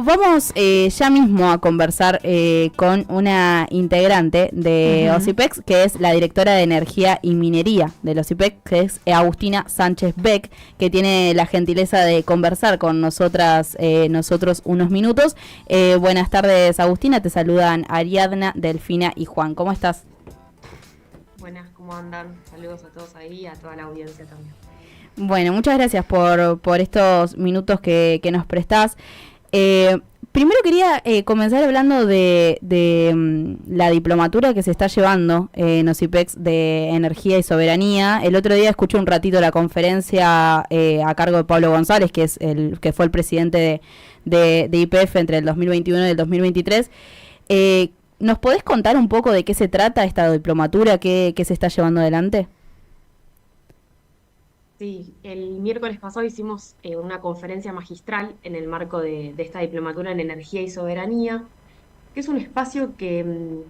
Vamos ya mismo a conversar con una integrante de OSIPEX, que es la directora de Energía y Minería de OSIPEX, que es Agustina Sánchez Beck, que tiene la gentileza de conversar con nosotros unos minutos. Buenas tardes, Agustina. Te saludan Ariadna, Delfina y Juan. ¿Cómo estás? Buenas, ¿cómo andan? Saludos a todos ahí y a toda la audiencia también. Bueno, muchas gracias por estos minutos que nos prestás. Primero quería comenzar hablando de la diplomatura que se está llevando en OSIPEX de Energía y Soberanía. El otro día escuché un ratito la conferencia a cargo de Pablo González, que fue el presidente de YPF entre el 2021 y el 2023. ¿Nos podés contar un poco de qué se trata esta diplomatura, qué se está llevando adelante? Sí, el miércoles pasado hicimos una conferencia magistral en el marco de esta diplomatura en Energía y Soberanía, que es un espacio que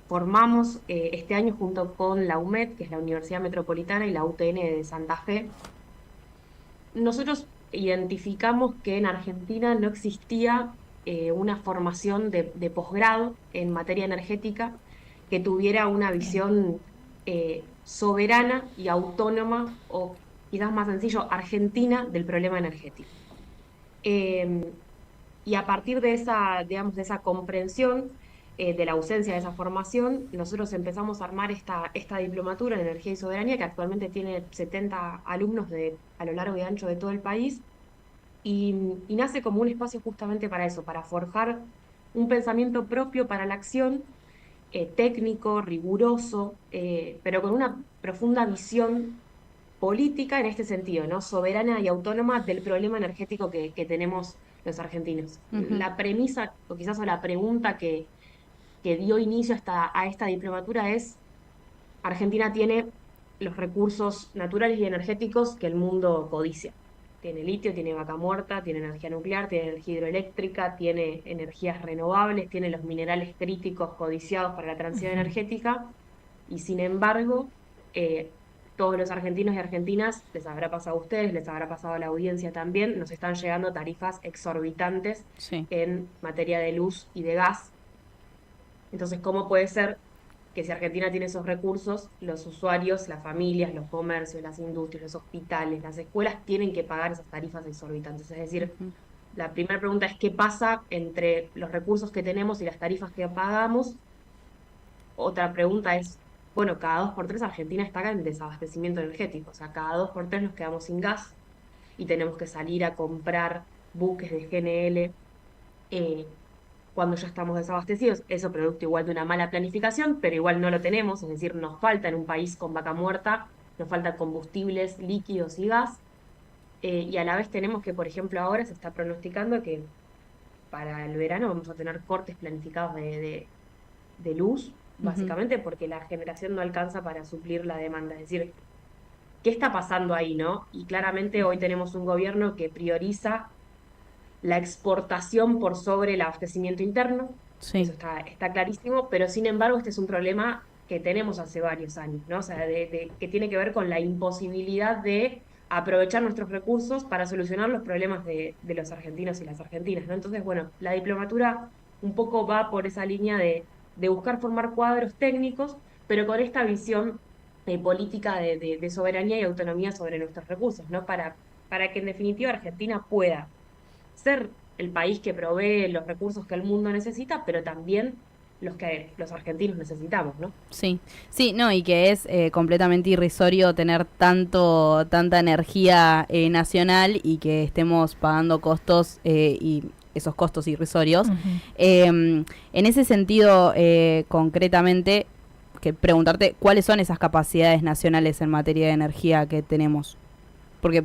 formamos este año junto con la UMED, que es la Universidad Metropolitana, y la UTN de Santa Fe. Nosotros identificamos que en Argentina no existía una formación de posgrado en materia energética que tuviera una visión soberana y autónoma, o quizás más sencillo, argentina del problema energético. Eh, y a partir de esa, digamos, de esa comprensión, de la ausencia de esa formación, nosotros empezamos a armar esta diplomatura en Energía y Soberanía, que actualmente tiene 70 alumnos a lo largo y ancho de todo el país, y nace como un espacio justamente para eso, para forjar un pensamiento propio para la acción, técnico, riguroso, pero con una profunda visión política en este sentido, ¿no? Soberana y autónoma del problema energético que tenemos los argentinos. Ujú. La premisa, o quizás o la pregunta que dio inicio a esta diplomatura es: Argentina tiene los recursos naturales y energéticos que el mundo codicia. Tiene litio, tiene vaca muerta, tiene energía nuclear, tiene energía hidroeléctrica, tiene energías renovables, tiene los minerales críticos codiciados para la transición energética, y sin embargo, eh, todos los argentinos y argentinas, les habrá pasado a ustedes, les habrá pasado a la audiencia también, nos están llegando tarifas exorbitantes Sí. en materia de luz y de gas. Entonces, ¿cómo puede ser que si Argentina tiene esos recursos, los usuarios, las familias, los comercios, las industrias, los hospitales, las escuelas tienen que pagar esas tarifas exorbitantes? Es decir, Ujú. la primera pregunta es: ¿qué pasa entre los recursos que tenemos y las tarifas que pagamos? Otra pregunta es, bueno, cada 2 por 3 Argentina está en desabastecimiento energético, o sea, cada 2 por 3 nos quedamos sin gas y tenemos que salir a comprar buques de GNL eh, cuando ya estamos desabastecidos. Eso producto igual de una mala planificación, pero igual no lo tenemos, es decir, nos falta en un país con vaca muerta, nos faltan combustibles líquidos y gas, y a la vez tenemos que, por ejemplo, ahora se está pronosticando que para el verano vamos a tener cortes planificados de luz, Ujú. básicamente porque la generación no alcanza para suplir la demanda. Es decir, ¿qué está pasando ahí, no? Y claramente hoy tenemos un gobierno que prioriza la exportación por sobre el abastecimiento interno. Sí. Eso está clarísimo, pero sin embargo este es un problema que tenemos hace varios años, ¿no? O sea, que tiene que ver con la imposibilidad de aprovechar nuestros recursos para solucionar los problemas de los argentinos y las argentinas, ¿no? Entonces, bueno, la diplomatura un poco va por esa línea de buscar formar cuadros técnicos, pero con esta visión política de soberanía y autonomía sobre nuestros recursos, ¿no? Para que en definitiva Argentina pueda ser el país que provee los recursos que el mundo necesita, pero también los que los argentinos necesitamos, ¿no? Sí, sí, no, y que es completamente irrisorio tener tanta energía nacional y que estemos pagando costos y esos costos irrisorios. Ujú. En ese sentido, concretamente, que preguntarte cuáles son esas capacidades nacionales en materia de energía que tenemos. Porque,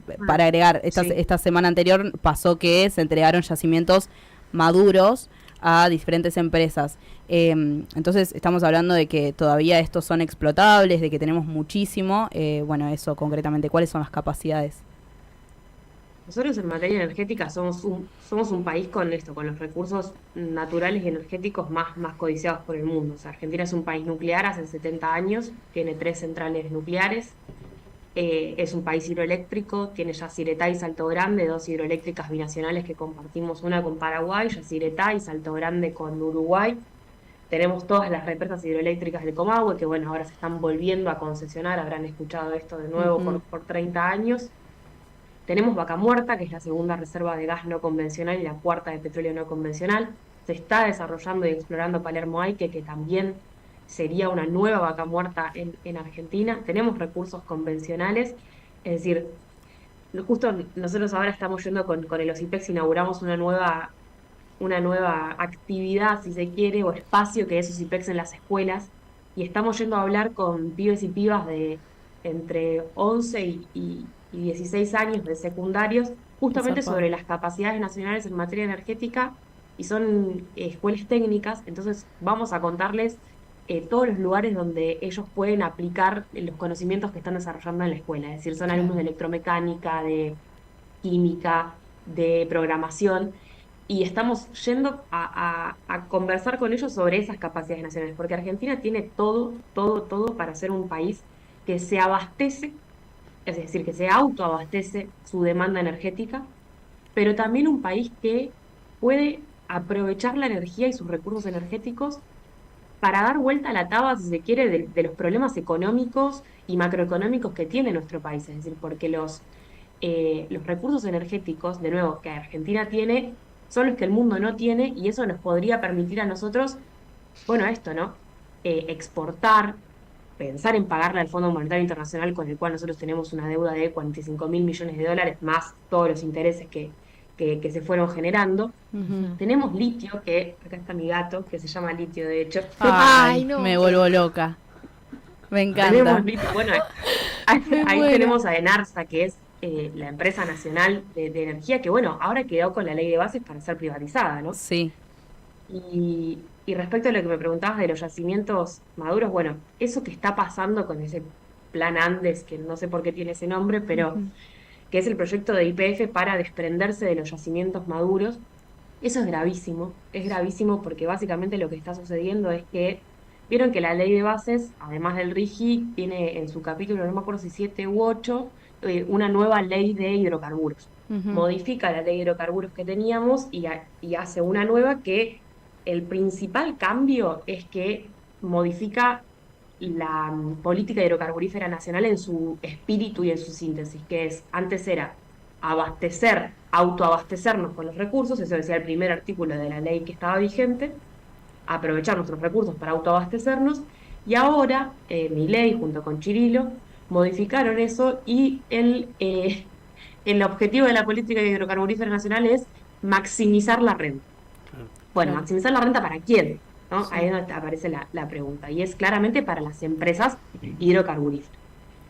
Ah, para agregar, sí. esta semana anterior pasó que se entregaron yacimientos maduros a diferentes empresas. Entonces estamos hablando de que todavía estos son explotables, de que tenemos muchísimo. Bueno, eso concretamente, ¿cuáles son las capacidades? Nosotros en materia energética somos un país con esto, con los recursos naturales y energéticos más codiciados por el mundo. O sea, Argentina es un país nuclear hace 70 años, tiene 3 centrales nucleares. es un país hidroeléctrico, tiene Yacyretá y Salto Grande, dos hidroeléctricas binacionales que compartimos, una con Paraguay, Yacyretá, y Salto Grande con Uruguay. Tenemos todas las represas hidroeléctricas del Comahue, que bueno, ahora se están volviendo a concesionar, habrán escuchado esto de nuevo Ujú. por 30 años. Tenemos Vaca Muerta, que es la segunda reserva de gas no convencional y la cuarta de petróleo no convencional. Se está desarrollando y explorando Palermo Aike, que también sería una nueva Vaca Muerta en Argentina. Tenemos recursos convencionales, es decir, justo nosotros ahora estamos yendo con el OSIPEX, inauguramos una nueva actividad, si se quiere, o espacio que es OSIPEX en las escuelas, y estamos yendo a hablar con pibes y pibas de entre 11 y 16 años de secundarios, Qué justamente zarpado. sobre las capacidades nacionales en materia energética, y son escuelas técnicas, entonces vamos a contarles todos los lugares donde ellos pueden aplicar los conocimientos que están desarrollando en la escuela, es decir, son alumnos Claro. de electromecánica, de química, de programación, y estamos yendo a conversar con ellos sobre esas capacidades nacionales, porque Argentina tiene todo, todo, todo para ser un país que se abastece, es decir, que se autoabastece su demanda energética, pero también un país que puede aprovechar la energía y sus recursos energéticos para dar vuelta a la taba, si se quiere, de los problemas económicos y macroeconómicos que tiene nuestro país. Es decir, porque los recursos energéticos, de nuevo, que Argentina tiene, son los que el mundo no tiene, y eso nos podría permitir a nosotros, bueno, esto, ¿no? Exportar, pensar en pagarle al Fondo Monetario Internacional, con el cual nosotros tenemos una deuda de 45.000 millones de dólares, más todos los intereses que se fueron generando. Ujú. Tenemos litio, que acá está mi gato, que se llama Litio, de hecho. Ay, Ay, no. me vuelvo loca. Me Tenemos encanta. litio, bueno, Me ahí muero. tenemos a Enarsa, que es la empresa nacional de energía, que bueno, ahora quedó con la ley de bases para ser privatizada, ¿no? Sí. Y respecto a lo que me preguntabas de los yacimientos maduros, bueno, eso que está pasando con ese plan Andes, que no sé por qué tiene ese nombre, pero Ujú. que es el proyecto de YPF para desprenderse de los yacimientos maduros, eso es gravísimo porque básicamente lo que está sucediendo es que vieron que la ley de bases, además del RIGI, tiene en su capítulo, no me acuerdo si 7 u 8, una nueva ley de hidrocarburos. Ujú. Modifica la ley de hidrocarburos que teníamos y hace una nueva que el principal cambio es que modifica la política hidrocarburífera nacional en su espíritu y en su síntesis, que es, antes era autoabastecernos con los recursos, eso decía el primer artículo de la ley que estaba vigente, aprovechar nuestros recursos para autoabastecernos, y ahora Milei junto con Chirilo modificaron eso y el objetivo de la política hidrocarburífera nacional es maximizar la renta. Bueno, Claro. maximizar la renta ¿para quién? ¿No? Ahí Sí. es donde aparece la pregunta, y es claramente para las empresas hidrocarburíferas.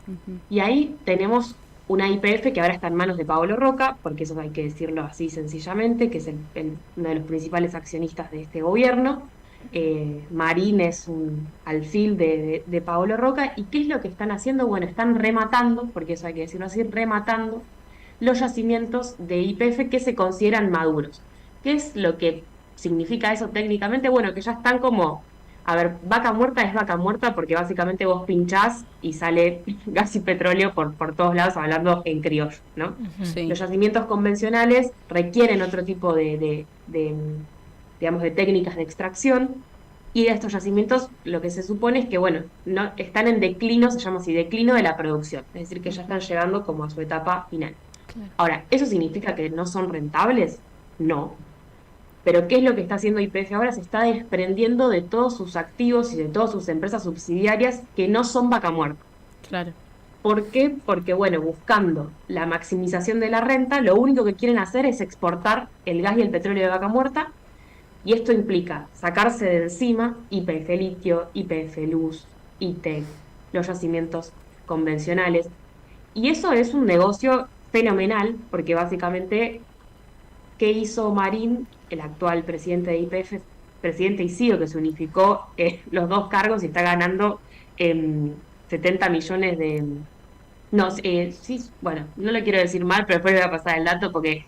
Ujú. Y ahí tenemos una YPF que ahora está en manos de Paolo Roca, porque eso hay que decirlo así sencillamente, que es uno de los principales accionistas de este gobierno. Marín es un alfil de Paolo Roca. ¿Y qué es lo que están haciendo? Bueno, están rematando, porque eso hay que decirlo así, rematando los yacimientos de YPF que se consideran maduros. ¿Qué es lo que significa eso técnicamente? Bueno, que ya están como, a ver, vaca muerta es vaca muerta porque básicamente vos pinchás y sale gas y petróleo por todos lados, hablando en criollo, ¿no? Sí. Los yacimientos convencionales requieren otro tipo digamos, de técnicas de extracción, y de estos yacimientos lo que se supone es que, bueno, no, están en declino, se llama así, declino de la producción, es decir, que ya están llegando como a su etapa final. Claro. Ahora, ¿eso significa que no son rentables? No. Pero ¿qué es lo que está haciendo YPF ahora? Se está desprendiendo de todos sus activos y de todas sus empresas subsidiarias que no son vaca muerta. Claro. ¿Por qué? Porque, bueno, buscando la maximización de la renta, lo único que quieren hacer es exportar el gas y el petróleo de vaca muerta, y esto implica sacarse de encima YPF Litio, YPF Luz, ITEC, los yacimientos convencionales. Y eso es un negocio fenomenal, porque básicamente, ¿qué hizo Marín, el actual presidente de YPF, presidente y CEO, que se unificó los dos cargos y está ganando 70 millones de... No, sí, bueno, no lo quiero decir mal, pero después le voy a pasar el dato porque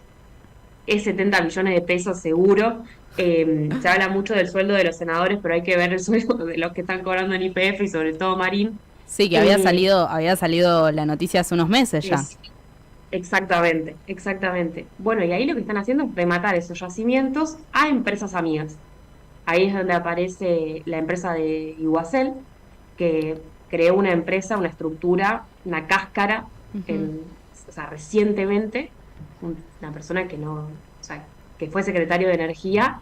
es 70 millones de pesos seguro. Se habla mucho del sueldo de los senadores, pero hay que ver el sueldo de los que están cobrando en YPF y sobre todo Marín. Sí, que había salido la noticia hace unos meses ya. Es- Exactamente, exactamente. Bueno, y ahí lo que están haciendo es rematar esos yacimientos a empresas amigas. Ahí es donde aparece la empresa de Iguacel, que creó una empresa, una estructura, una cáscara, Ujú, en, o sea, recientemente, una persona que no, o sea, que fue secretario de Energía,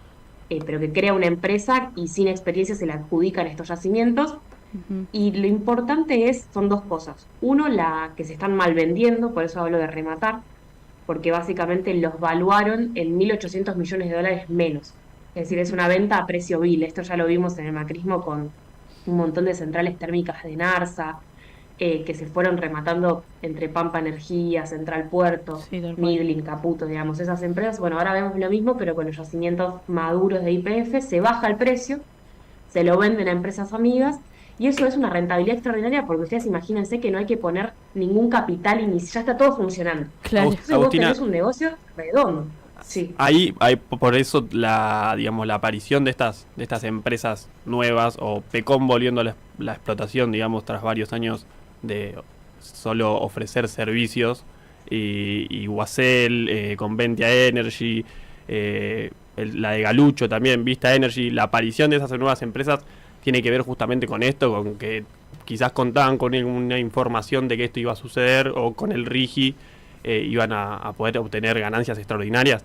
pero que crea una empresa y sin experiencia se le adjudican estos yacimientos. ujú, Y lo importante son dos cosas. Uno, la que se están mal vendiendo, por eso hablo de rematar, porque básicamente los valuaron en 1.800 millones de dólares menos. Es decir, es una venta a precio vil. Esto ya lo vimos en el macrismo con un montón de centrales térmicas de Narsa, que se fueron rematando entre Pampa Energía, Central Puerto, sí, tal cual. Midlin, Caputo, digamos, esas empresas. Bueno, ahora vemos lo mismo, pero con los yacimientos maduros de YPF se baja el precio, se lo venden a empresas amigas, y eso es una rentabilidad extraordinaria porque ustedes imagínense que no hay que poner ningún capital inicial, ya está todo funcionando. Claro. Entonces vos Agustina, tenés un negocio redondo. Sí. ahí hay por eso digamos, la aparición de estas empresas nuevas o Pecom volviendo a la explotación, digamos, tras varios años de solo ofrecer servicios y Guacel con Ventia Energy, la de Galucho también, Vista Energy, la aparición de esas nuevas empresas tiene que ver justamente con esto, con que quizás contaban con una información de que esto iba a suceder o con el RIGI iban a poder obtener ganancias extraordinarias.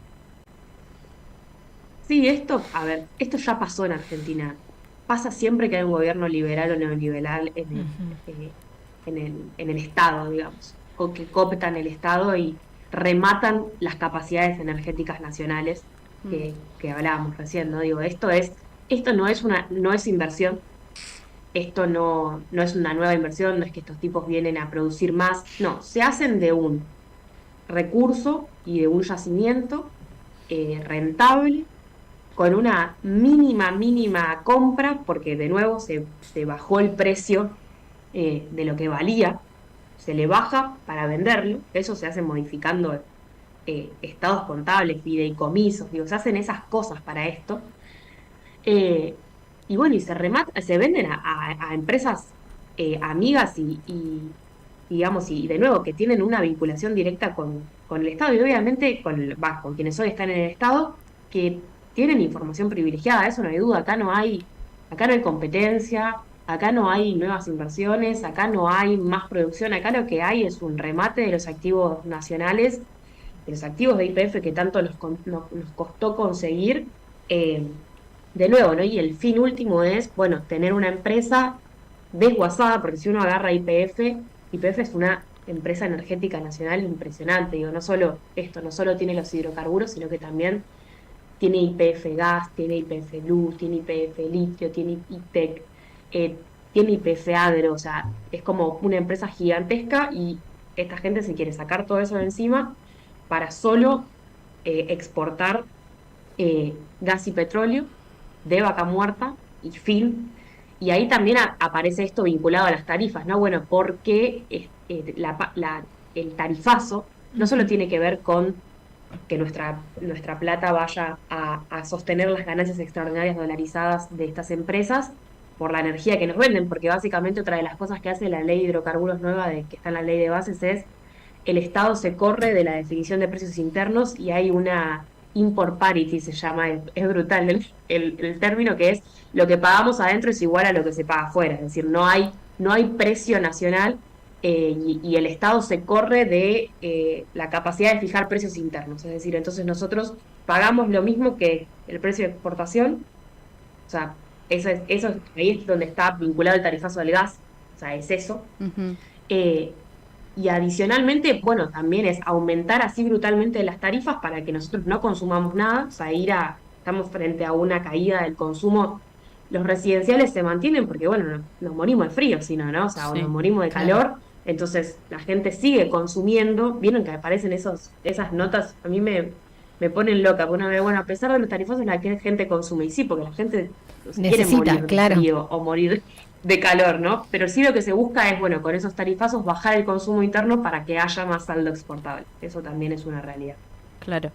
Sí, esto, a ver, esto ya pasó en Argentina. Pasa siempre que hay un gobierno liberal o neoliberal en el Estado, digamos, o que cooptan el Estado y rematan las capacidades energéticas nacionales Mm, que hablábamos recién, ¿no? Digo, esto no es inversión, esto no es una nueva inversión, no es que estos tipos vienen a producir más, no, se hacen de un recurso y de un yacimiento rentable con una mínima compra, porque de nuevo se bajó el precio de lo que valía, se le baja para venderlo, eso se hace modificando estados contables, fideicomisos, digo, se hacen esas cosas para esto. eh, y bueno, y se venden a empresas amigas digamos, y de nuevo, que tienen una vinculación directa con el Estado y obviamente con quienes hoy están en el Estado, que tienen información privilegiada, eso no hay duda, acá no hay competencia, acá no hay nuevas inversiones, acá no hay más producción, acá lo que hay es un remate de los activos nacionales, de los activos de YPF que tanto nos costó conseguir. De nuevo, ¿no? Y el fin último es, bueno, tener una empresa desguazada, porque si uno agarra YPF es una empresa energética nacional impresionante. Digo, no solo esto, no solo tiene los hidrocarburos, sino que también tiene YPF gas, tiene YPF luz, tiene YPF litio, tiene ITEC, tiene YPF agro, o sea, es como una empresa gigantesca y esta gente se quiere sacar todo eso de encima para solo exportar gas y petróleo de Vaca Muerta y fin. Y ahí también aparece esto vinculado a las tarifas, ¿no? Bueno, porque el tarifazo no solo ujú. tiene que ver con que nuestra plata vaya a sostener las ganancias extraordinarias dolarizadas de estas empresas por la energía que nos venden, porque básicamente otra de las cosas que hace la ley de hidrocarburos nueva que está en la ley de bases es el Estado se corre de la definición de precios internos y hay una import parity, se llama, es brutal el término, que es lo que pagamos adentro es igual a lo que se paga afuera, es decir, no hay precio nacional y el Estado se corre de la capacidad de fijar precios internos, es decir, entonces nosotros pagamos lo mismo que el precio de exportación, o sea, ahí es donde está vinculado el tarifazo del gas, o sea, es eso. Ujú. Eh, y adicionalmente, bueno, también es aumentar así brutalmente las tarifas para que nosotros no consumamos nada, o sea, estamos frente a una caída del consumo. Los residenciales se mantienen porque, bueno, nos morimos de frío, si no, ¿no? O sea, o nos Sí, morimos de claro. calor, entonces la gente sigue consumiendo. Vieron que aparecen esas notas, a mí me ponen loca, porque uno ve, bueno, a pesar de los tarifazos, la gente consume. Y sí, porque la gente no se quiere Necesita, morir de claro. frío o morir de calor, ¿no? Pero sí lo que se busca es, bueno, con esos tarifazos bajar el consumo interno para que haya más saldo exportable. Eso también es una realidad. Claro.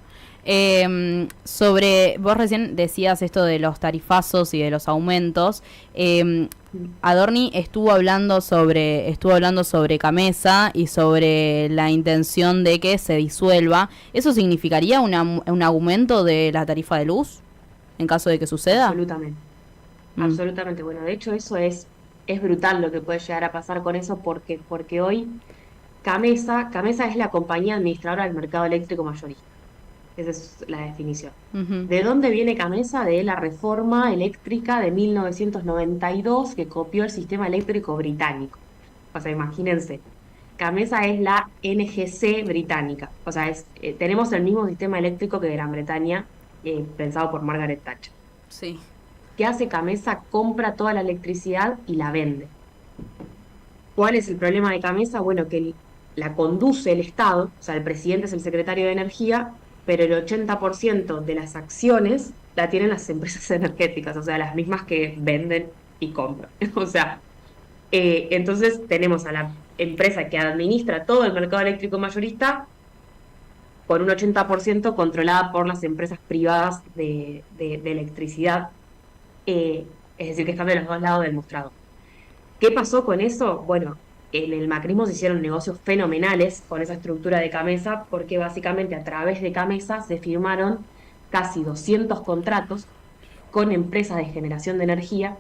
Vos recién decías esto de los tarifazos y de los aumentos. Adorni estuvo hablando sobre Camesa y sobre la intención de que se disuelva. ¿Eso significaría un aumento de la tarifa de luz en caso de que suceda? Absolutamente. Absolutamente. Bueno, de hecho eso es brutal lo que puede llegar a pasar con eso porque hoy Camesa es la compañía administradora del mercado eléctrico mayorista. Esa es la definición. ¿De dónde viene Camesa? De la reforma eléctrica de 1992 que copió el sistema eléctrico británico. O sea, imagínense, Camesa es la NGC británica. O sea, tenemos el mismo sistema eléctrico que Gran Bretaña, pensado por Margaret Thatcher. Sí. ¿Qué hace Camesa? Compra toda la electricidad y la vende. ¿Cuál es el problema de Camesa? Bueno, que la conduce el Estado, o sea, el presidente es el secretario de Energía, pero el 80% de las acciones la tienen las empresas energéticas, o sea, las mismas que venden y compran. O sea, entonces tenemos a la empresa que administra todo el mercado eléctrico mayorista con un 80% controlada por las empresas privadas de electricidad, es decir, que están de los dos lados del mostrador. ¿Qué pasó con eso? Bueno, en el macrismo se hicieron negocios fenomenales con esa estructura de Camesa, porque básicamente a través de Camesa se firmaron casi 200 contratos con empresas de generación de energía,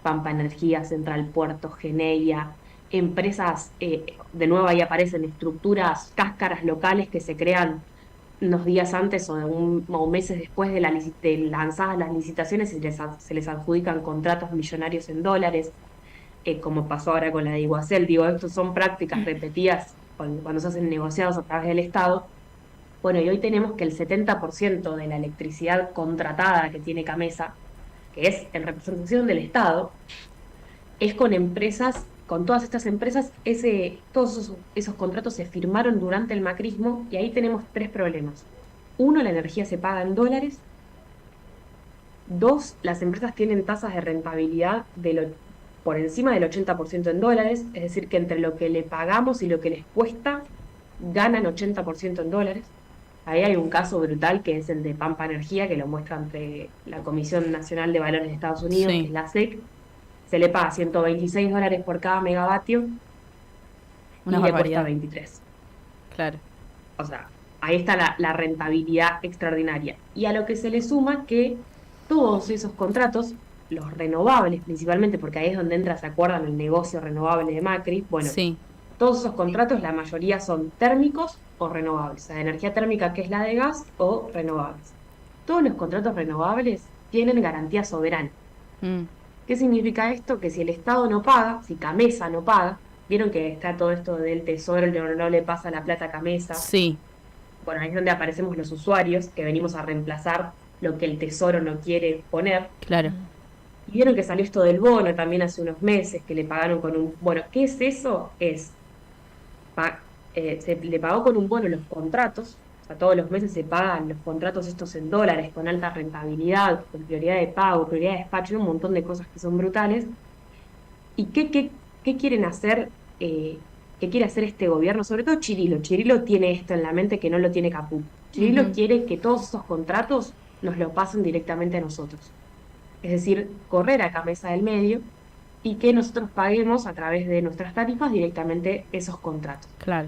Pampa Energía, Central Puerto, Geneia, empresas, de nuevo ahí aparecen estructuras, cáscaras locales que se crean unos días antes o meses después de lanzadas las licitaciones y se les adjudican contratos millonarios en dólares. Como pasó ahora con la de Iguacel. Digo, estos son prácticas repetidas cuando se hacen negociados a través del Estado. Bueno, y hoy tenemos que el 70% de la electricidad contratada que tiene Camesa, que es en representación del Estado, es con empresas, con todas estas empresas, todos esos contratos se firmaron durante el macrismo y ahí tenemos tres problemas. Uno, la energía se paga en dólares. Dos, las empresas tienen tasas de rentabilidad por encima del 80% en dólares, es decir, que entre lo que le pagamos y lo que les cuesta, ganan 80% en dólares. Ahí hay un caso brutal que es el de Pampa Energía, que lo muestra ante la Comisión Nacional de Valores de Estados Unidos, que es la SEC. Se le paga $126 por cada megavatio y le cuesta 23. Claro. O sea, ahí está la rentabilidad extraordinaria. Y a lo que se le suma que todos esos contratos, los renovables principalmente, porque ahí es donde entra, ¿se acuerdan? El negocio renovable de Macri. Bueno, sí. Todos esos contratos, la mayoría son térmicos o renovables, o sea, energía térmica que es la de gas o renovables. Todos los contratos renovables tienen garantía soberana. ¿Qué significa esto? Que si el Estado no paga, si Camesa no paga, vieron que está todo esto del tesoro, no le pasa la plata a Camesa. Sí. Bueno, ahí es donde aparecemos los usuarios, que venimos a reemplazar lo que el tesoro no quiere poner. Claro. Y vieron que salió esto del bono también hace unos meses, que le pagaron con un... Bueno, ¿qué es eso? Se le pagó con un bono los contratos, o sea, todos los meses se pagan los contratos estos en dólares, con alta rentabilidad, con prioridad de pago, prioridad de despacho, un montón de cosas que son brutales. ¿Y qué quieren hacer? ¿Qué quiere hacer este gobierno? Sobre todo Chirilo. Chirilo tiene esto en la mente que no lo tiene Caput. Chirilo quiere que todos esos contratos nos lo pasen directamente a nosotros. Es decir, correr a Camesa del medio y que nosotros paguemos a través de nuestras tarifas directamente esos contratos. Claro.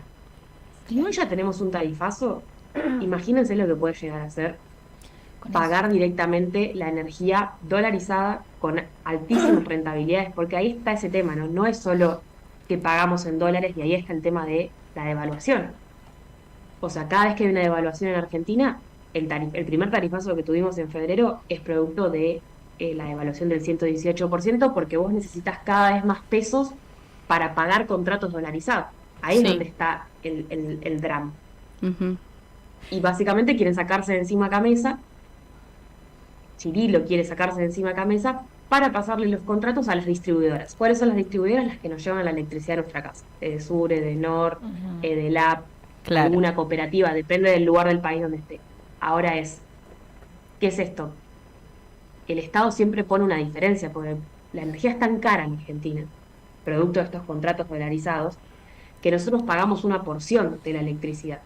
Si hoy ya tenemos un tarifazo, imagínense lo que puede llegar a ser pagar directamente la energía dolarizada con altísimas rentabilidades, porque ahí está ese tema, ¿no? No es solo que pagamos en dólares y ahí está el tema de la devaluación. O sea, cada vez que hay una devaluación en Argentina, el primer tarifazo que tuvimos en febrero es producto de la devaluación del 118%, porque vos necesitas cada vez más pesos para pagar contratos dolarizados. Ahí es donde está el drama. Y básicamente quieren sacarse de encima Camesa, Chirilo quiere sacarse de encima Camesa para pasarle los contratos a las distribuidoras. ¿Cuáles son las distribuidoras? Las que nos llevan la electricidad a nuestra casa. Edesur, Edenor, Edelap, alguna cooperativa, depende del lugar del país donde esté. Ahora ¿qué es esto? El Estado siempre pone una diferencia, porque la energía es tan cara en Argentina, producto de estos contratos dolarizados, que nosotros pagamos una porción de la electricidad.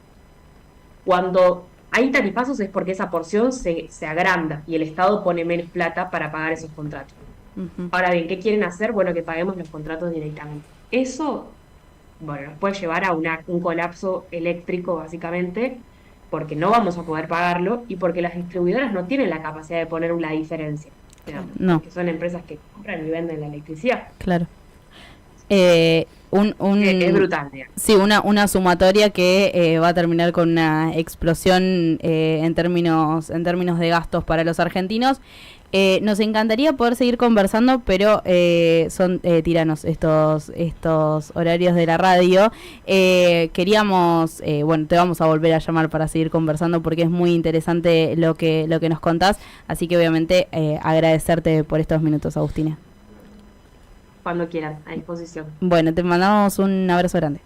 Cuando hay tarifazos es porque esa porción se agranda y el Estado pone menos plata para pagar esos contratos. Ujú. Ahora bien, ¿qué quieren hacer? Bueno, que paguemos los contratos directamente. Eso, bueno, nos puede llevar a un colapso eléctrico, básicamente, porque no vamos a poder pagarlo y porque las distribuidoras no tienen la capacidad de poner una diferencia. Digamos, No, que son empresas que compran y venden la electricidad. claro. Es brutal, digamos. Sí, una sumatoria que va a terminar con una explosión en términos de gastos para los argentinos. Nos encantaría poder seguir conversando, pero son tiranos estos horarios de la radio. Queríamos, bueno, te vamos a volver a llamar para seguir conversando porque es muy interesante lo que nos contás. Así que obviamente agradecerte por estos minutos, Agustina. Cuando quieran, a disposición. Bueno, te mandamos un abrazo grande.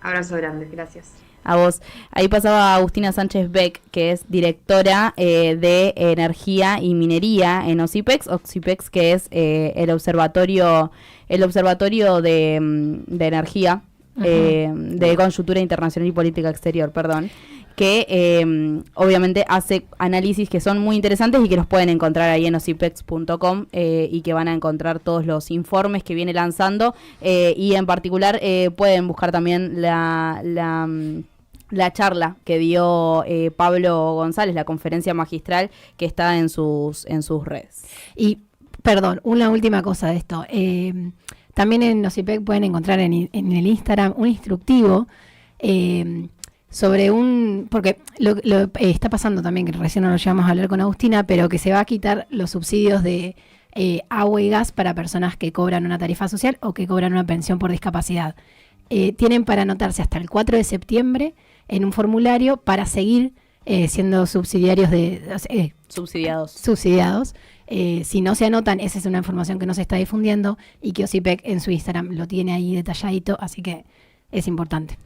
Abrazo grande, gracias. A vos. Ahí pasaba Agustina Sánchez Beck, que es directora de Energía y Minería en OSIPEX. OSIPEX, que es el observatorio de energía, de coyuntura internacional y política exterior, perdón, que obviamente hace análisis que son muy interesantes y que los pueden encontrar ahí en osipex.com y que van a encontrar todos los informes que viene lanzando y en particular pueden buscar también la charla que dio Pablo González, la conferencia magistral que está en sus redes. Y, perdón, una última cosa de esto. También en OSIPEC pueden encontrar en el Instagram un instructivo sobre porque lo está pasando también, que recién no lo llevamos a hablar con Agustina, pero que se va a quitar los subsidios de agua y gas para personas que cobran una tarifa social o que cobran una pensión por discapacidad. Tienen para anotarse hasta el 4 de septiembre en un formulario para seguir siendo subsidiarios subsidiados. Si no se anotan, esa es una información que no se está difundiendo y que OSIPEC en su Instagram lo tiene ahí detalladito, así que es importante.